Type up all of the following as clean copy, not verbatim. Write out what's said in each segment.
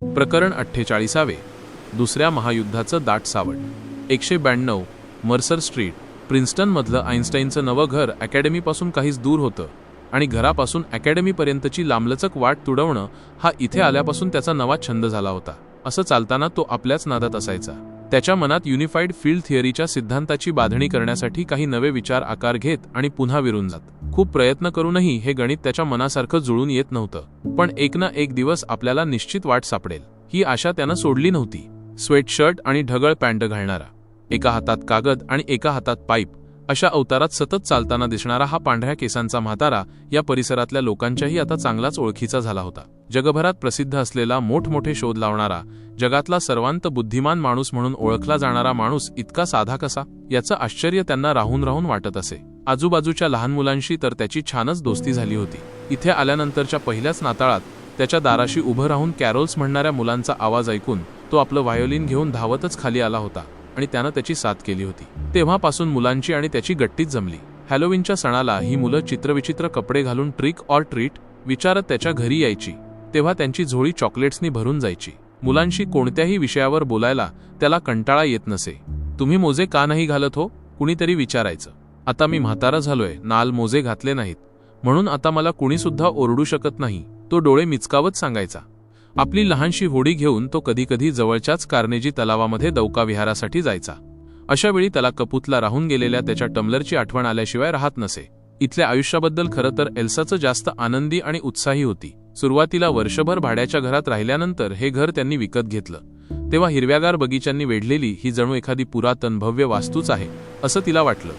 प्रकरण 48. दुसऱ्या महायुद्धाचं दाट सावट. 192 मर्सर स्ट्रीट, प्रिन्स्टनमधलं आईन्स्टाईनचं नवं घर अकॅडमीपासून काहीच दूर होतं आणि घरापासून अकॅडमीपर्यंतची लांबलचक वाट तुडवणं हा इथे आल्यापासून त्याचा नवा छंद झाला होता. असं चालताना तो आपल्याच नादात असायचा. त्याच्या मनात युनिफाईड फील्ड थिअरीच्या सिद्धांताची बांधणी करण्यासाठी काही नवे विचार आकार घेत आणि पुन्हा विरून जात. खूप प्रयत्न करूनही हे गणित त्याच्या मनासारखं जुळून येत नव्हतं. पण एक ना एक दिवस आपल्याला निश्चित वाट सापडेल ही आशा त्यानं सोडली नव्हती. स्वेटशर्ट आणि ढगळ पॅन्ट घालणारा, एका हातात कागद आणि एका हातात पाईप, अशा अवतारात सतत चालताना दिसणारा हा पांढऱ्या केसांचा म्हातारा या परिसरातल्या लोकांच्याही आता चांगलाच ओळखीचा झाला होता. जगभरात प्रसिद्ध असलेला, मोठमोठे शोध लावणारा, जगातला सर्वांत बुद्धिमान माणूस म्हणून ओळखला जाणारा माणूस इतका साधा कसा, याचं आश्चर्य त्यांना राहून राहून वाटत असे. आजूबाजूच्या लहान मुलांशी तर त्याची छानच दोस्ती झाली होती. इथे आल्यानंतरच्या पहिल्याच नाताळात त्याच्या दाराशी उभं राहून कॅरोल्स म्हणणाऱ्या मुलांचा आवाज ऐकून तो आपलं व्हायोलिन घेऊन धावतच खाली आला होता आणि त्यानं त्याची साथ केली होती. तेव्हापासून मुलांची आणि त्याची गट्टीच जमली. हॅलोविनच्या सणाला ही मुलं चित्रविचित्र कपडे घालून ट्रिक ऑर ट्रीट विचारत त्याच्या घरी यायची. तेव्हा त्यांची झोळी चॉकलेट्सनी भरून जायची. मुलांशी कोणत्याही विषयावर बोलायला त्याला कंटाळा येत नसे. तुम्ही मोजे का नाही घालत हो, कुणीतरी विचारायचं. आता मी म्हातारा झालोय, नाल मोजे घातले नाहीत म्हणून आता मला कुणीसुद्धा ओरडू शकत नाही, तो डोळे मिचकावत सांगायचा. आपली लहानशी होडी घेऊन तो कधीकधी जवळच्याच कार्नेजी तलावामध्ये दौका विहारासाठी जायचा. अशावेळी त्याला कपूतला राहून गेलेल्या त्याच्या टम्लरची आठवण आल्याशिवाय राहत नसे. इथल्या आयुष्याबद्दल खरं तर एल्साचं जास्त आनंदी आणि उत्साही होती. सुरुवातीला वर्षभर भाड्याच्या घरात राहिल्यानंतर हे घर त्यांनी विकत घेतलं. तेव्हा हिरव्यागार बगीच्यांनी वेढलेली ही जणू एखादी पुरातन भव्य वास्तूच आहे असं तिला वाटलं.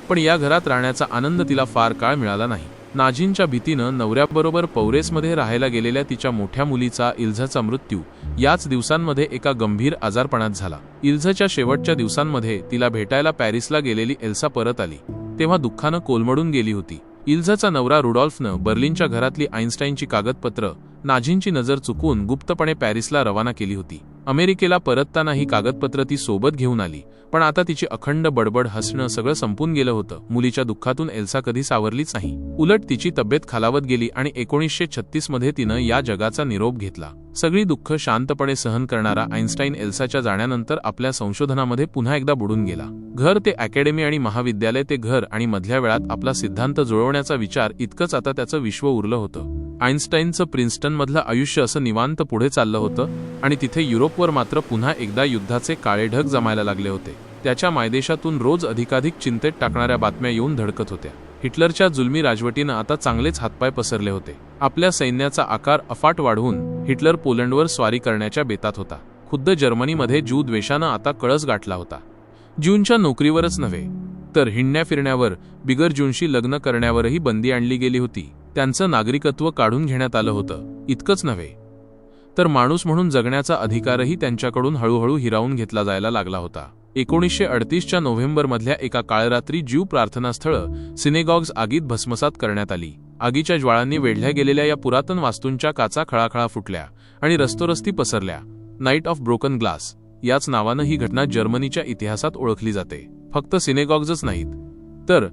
पण या घरात राहण्याचा आनंद तिला फार काळ मिळाला नाही. नाझींच्या भीतीनं नवऱ्याबरोबर पौरेसमध्ये राहायला गेलेल्या तिच्या मोठ्या मुलीचा इल्झाचा मृत्यू याच दिवसांमध्ये एका गंभीर आजारपणात झाला. इल्झाच्या शेवटच्या दिवसांमध्ये तिला भेटायला पॅरिसला गेलेली एल्सा परत आली तेव्हा दुःखानं कोलमडून गेली होती. इल्झाचा नवरा रुडॉल्फनं बर्लिनच्या घरातली आईन्स्टाईनची कागदपत्र नाझींची नजर चुकवून गुप्तपणे पॅरिसला रवाना केली होती. अमेरिकेला परतताना ही कागदपत्र ती सोबत घेऊन आली, पण आता तिची अखंड बडबड, हसणं सगळं संपून गेलं होतं. मुलीच्या दुःखातून एल्सा कधी सावरलीच नाही. उलट तिची तब्येत खालावत गेली आणि 1936 मध्ये तिनं या जगाचा निरोप घेतला. सगळी दुःख शांतपणे सहन करणारा आईन्स्टाईन एल्साच्या जाण्यानंतर आपल्या संशोधनामध्ये पुन्हा एकदा बुडून गेला. घर ते अकॅडमी आणि महाविद्यालय ते घर आणि मधल्या वेळात आपला सिद्धांत जुळवण्याचा विचार, इतकंच आता त्याचं विश्व उरलं होतं. आईन्स्टाईनचं प्रिन्स्टनमधलं आयुष्य असं निवांत पुढे चाललं होतं आणि तिथे युरोपवर मात्र पुन्हा एकदा युद्धाचे काळे ढग जमायला लागले होते. त्याच्या मायदेशातून रोज अधिकाधिक चिंतेत टाकणाऱ्या बातम्या येऊन धडकत होत्या. हिटलरच्या जुलमी राजवटीनं आता चांगलेच हातपाय पसरले होते. आपल्या सैन्याचा आकार अफाट वाढवून हिटलर पोलंडवर स्वारी करण्याच्या बेतात होता. खुद्द जर्मनीमध्ये ज्यू द्वेषानं आता कळस गाठला होता. ज्यूंच्या नोकरीवरच नव्हे तर हिंडण्या फिरण्यावर, बिगर ज्यूंशी लग्न करण्यावरही बंदी आणली गेली होती. त्यांचं नागरिकत्व काढून घेण्यात आलं होतं. इतकंच नव्हे तर माणूस म्हणून जगण्याचा अधिकारही त्यांच्याकडून हळूहळू हिरावून घेतला जायला लागला होता. 1938च्या नोव्हेंबरमधल्या एका काळरात्री ज्यू प्रार्थनास्थळं, सिनेगॉग्ज आगीत भस्मसात करण्यात आली. आगीच्या ज्वाळांनी वेढल्या गेलेल्या या पुरातन वास्तूंच्या काचा खळाखळा फुटल्या आणि रस्तोरस्ती पसरल्या. नाईट ऑफ ब्रोकन ग्लास याच नावानं ही घटना जर्मनीच्या इतिहासात ओळखली जाते. फक्त सिनेगॉग्जच नाहीत तर